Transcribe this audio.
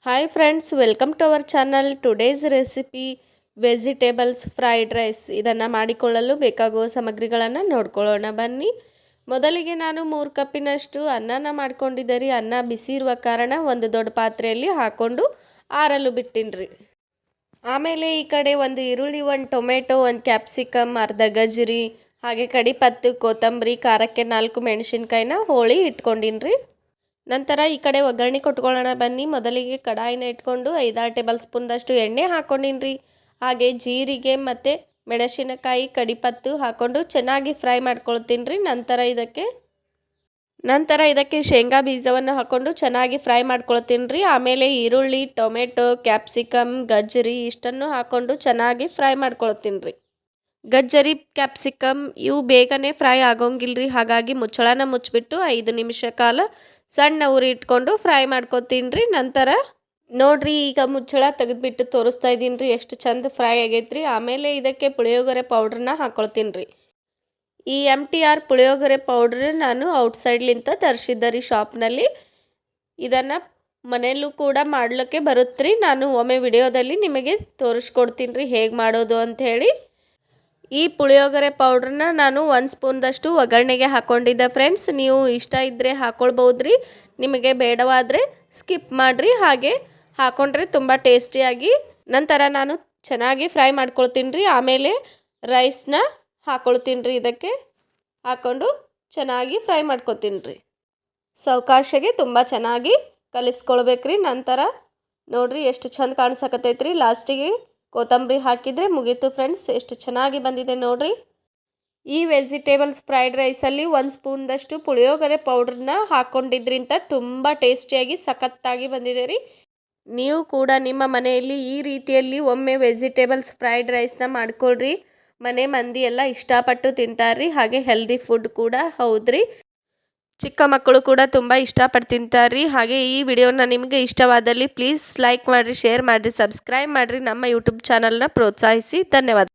Hi friends, welcome to our channel. Today's recipe vegetables fried rice. ಇದನ್ನು ಮಾಡಿಕೊಳ್ಳಲು ಬೇಕಾಗುವ ಸಾಮಗ್ರಿಗಳನ್ನು ನೋಡ್ಕೊಳ್ಳೋಣ ಬನ್ನಿ. ಮೊದಲಿಗೆ ನಾನು 3 ಕಪ್ಪಿನಷ್ಟು ಅನ್ನನ ಮಾಡ್ಕೊಂಡಿದ್ದೆ. ಅನ್ನ ಬಿಸಿ ಇರುವ ಕಾರಣ ಒಂದು ದೊಡ್ಡ ಪಾತ್ರೆಯಲ್ಲಿ ಹಾಕೊಂಡು ಆರಲು ಬಿಟ್ಟಿನ್ರಿ. ಆಮೇಲೆ ಈ ಕಡೆ ಒಂದು ಈರುಳ್ಳಿ, ಒಂದು ಟೊಮೆಟೊ, ಒಂದು ಕ್ಯಾಪ್ಸಿಕಮ್, ಅರ್ಧ ಗಜರಿ, ಹಾಗೆ ಕಡಿಪತ್ತು, ಕೊತ್ತಂಬರಿ, ಖಾರಕ್ಕೆ 4 ಮೆಣಸಿನ್ಕಾಯಿನ ಹೋಳಿ ಇಟ್ಕೊಂಡಿನ್ರಿ. ನಂತರ ಈ ಕಡೆ ಒಗ್ಗರಣೆ ಕೊಟ್ಕೊಳ್ಳೋಣ ಬನ್ನಿ. ಮೊದಲಿಗೆ ಕಡಾಯಿನ ಇಟ್ಕೊಂಡು 5-6 ಟೇಬಲ್ ಸ್ಪೂನ್ದಷ್ಟು ಎಣ್ಣೆ ಹಾಕ್ಕೊಂಡಿನ್ರಿ. ಹಾಗೆ ಜೀರಿಗೆ ಮತ್ತು ಮೆಣಸಿನಕಾಯಿ, ಕಡಿಪತ್ತು ಹಾಕ್ಕೊಂಡು ಚೆನ್ನಾಗಿ ಫ್ರೈ ಮಾಡ್ಕೊಳ್ತೀನಿ ರೀ. ನಂತರ ಇದಕ್ಕೆ ಶೇಂಗಾ ಬೀಜವನ್ನು ಹಾಕ್ಕೊಂಡು ಚೆನ್ನಾಗಿ ಫ್ರೈ ಮಾಡ್ಕೊಳ್ತೀನಿ ರೀ. ಆಮೇಲೆ ಈರುಳ್ಳಿ, ಟೊಮೆಟೊ, ಕ್ಯಾಪ್ಸಿಕಮ್, ಗಜ್ಜರಿ ಇಷ್ಟನ್ನು ಹಾಕ್ಕೊಂಡು ಚೆನ್ನಾಗಿ ಫ್ರೈ ಮಾಡ್ಕೊಳ್ತೀನಿ ರೀ. ಗಜ್ಜರಿ, ಕ್ಯಾಪ್ಸಿಕಮ್ ಇವು ಬೇಗನೆ ಫ್ರೈ ಆಗೋಂಗಿಲ್ಲ ರೀ. ಹಾಗಾಗಿ ಮುಚ್ಚಳನ ಮುಚ್ಚಿಬಿಟ್ಟು 5 ನಿಮಿಷ ಕಾಲ ಸಣ್ಣ ಉರಿ ಇಟ್ಕೊಂಡು ಫ್ರೈ ಮಾಡ್ಕೊತೀನಿ ರೀ. ನಂತರ ನೋಡ್ರಿ, ಈಗ ಮುಚ್ಚಳ ತೆಗೆದುಬಿಟ್ಟು ತೋರಿಸ್ತಾ ಇದ್ದೀನಿ ರೀ ಎಷ್ಟು ಚಂದ ಫ್ರೈ ಆಗೈತ್ರಿ. ಆಮೇಲೆ ಇದಕ್ಕೆ ಪುಳಿಯೋಗರೆ ಪೌಡ್ರನ್ನ ಹಾಕ್ಕೊಳ್ತೀನಿ ರೀ. ಈ MTR ಪುಳಿಯೋಗರೆ ಪೌಡ್ರ್ ನಾನು ಔಟ್ಸೈಡ್ಲಿಂದ ತರಿಸಿದ್ದೆ ರೀ ಶಾಪ್ನಲ್ಲಿ. ಇದನ್ನು ಮನೆಯಲ್ಲೂ ಕೂಡ ಮಾಡ್ಲಿಕ್ಕೆ ಬರುತ್ತೆ ರೀ. ನಾನು ಒಮ್ಮೆ ವಿಡಿಯೋದಲ್ಲಿ ನಿಮಗೆ ತೋರಿಸ್ಕೊಡ್ತೀನಿ ರೀ ಹೇಗೆ ಮಾಡೋದು ಅಂಥೇಳಿ. ಈ ಪುಳಿಯೋಗರೆ ಪೌಡ್ರನ್ನ ನಾನು 1 ಸ್ಪೂನ್ದಷ್ಟು ಒಗ್ಗರಣೆಗೆ ಹಾಕ್ಕೊಂಡಿದ್ದೆ ಫ್ರೆಂಡ್ಸ್. ನೀವು ಇಷ್ಟ ಇದ್ದರೆ ಹಾಕ್ಕೊಳ್ಬೋದು ರೀ, ನಿಮಗೆ ಬೇಡವಾದರೆ ಸ್ಕಿಪ್ ಮಾಡಿರಿ. ಹಾಗೆ ಹಾಕ್ಕೊಂಡ್ರೆ ತುಂಬ ಟೇಸ್ಟಿಯಾಗಿ. ನಂತರ ನಾನು ಚೆನ್ನಾಗಿ ಫ್ರೈ ಮಾಡ್ಕೊಳ್ತೀನಿ ರೀ. ಆಮೇಲೆ ರೈಸ್ನ ಹಾಕ್ಕೊಳ್ತೀನಿ ರೀ. ಇದಕ್ಕೆ ಹಾಕ್ಕೊಂಡು ಚೆನ್ನಾಗಿ ಫ್ರೈ ಮಾಡ್ಕೊತೀನಿ ರೀ. ಸಾವಕಾಶಗೆ ತುಂಬ ಚೆನ್ನಾಗಿ ಕಲಿಸ್ಕೊಳ್ಬೇಕ್ರಿ. ನಂತರ ನೋಡಿರಿ ಎಷ್ಟು ಚಂದ ಕಾಣಿಸಕತ್ತೈತ್ರಿ. ಲಾಸ್ಟಿಗೆ ಕೊತ್ತಂಬರಿ ಹಾಕಿದರೆ ಮುಗೀತು ಫ್ರೆಂಡ್ಸ್. ಎಷ್ಟು ಚೆನ್ನಾಗಿ ಬಂದಿದೆ ನೋಡಿರಿ. ಈ ವೆಜಿಟೇಬಲ್ಸ್ ಫ್ರೈಡ್ ರೈಸಲ್ಲಿ 1 ಸ್ಪೂನ್ದಷ್ಟು ಪುಳಿಯೋಗರೆ ಪೌಡ್ರನ್ನ ಹಾಕ್ಕೊಂಡಿದ್ರಿಂದ ತುಂಬ ಟೇಸ್ಟಿಯಾಗಿ ಸಖತ್ತಾಗಿ ಬಂದಿದೆ ರೀ. ನೀವು ಕೂಡ ನಿಮ್ಮ ಮನೆಯಲ್ಲಿ ಈ ರೀತಿಯಲ್ಲಿ ಒಮ್ಮೆ ವೆಜಿಟೇಬಲ್ಸ್ ಫ್ರೈಡ್ ರೈಸ್ನ ಮಾಡ್ಕೊಳ್ರಿ. ಮನೆ ಮಂದಿ ಎಲ್ಲ ಇಷ್ಟಪಟ್ಟು ತಿಂತಾರ್ರಿ. ಹಾಗೆ ಹೆಲ್ದಿ ಫುಡ್ ಕೂಡ ಹೌದ್ರಿ. ಚಿಕ್ಕ ಮಕ್ಕಳು ಕೂಡ ತುಂಬ ಇಷ್ಟಪಟ್ಟು ತಿಂತಾರ್ರಿ. ಹಾಗೆ ಈ ವಿಡಿಯೋನ ನಿಮಗೆ ಇಷ್ಟವಾದಲ್ಲಿ ಪ್ಲೀಸ್ ಲೈಕ್ ಮಾಡಿರಿ, ಶೇರ್ ಮಾಡಿರಿ, ಸಬ್ಸ್ಕ್ರೈಬ್ ಮಾಡಿರಿ. ನಮ್ಮ ಯೂಟ್ಯೂಬ್ ಚಾನಲ್ನ ಪ್ರೋತ್ಸಾಹಿಸಿ. ಧನ್ಯವಾದ.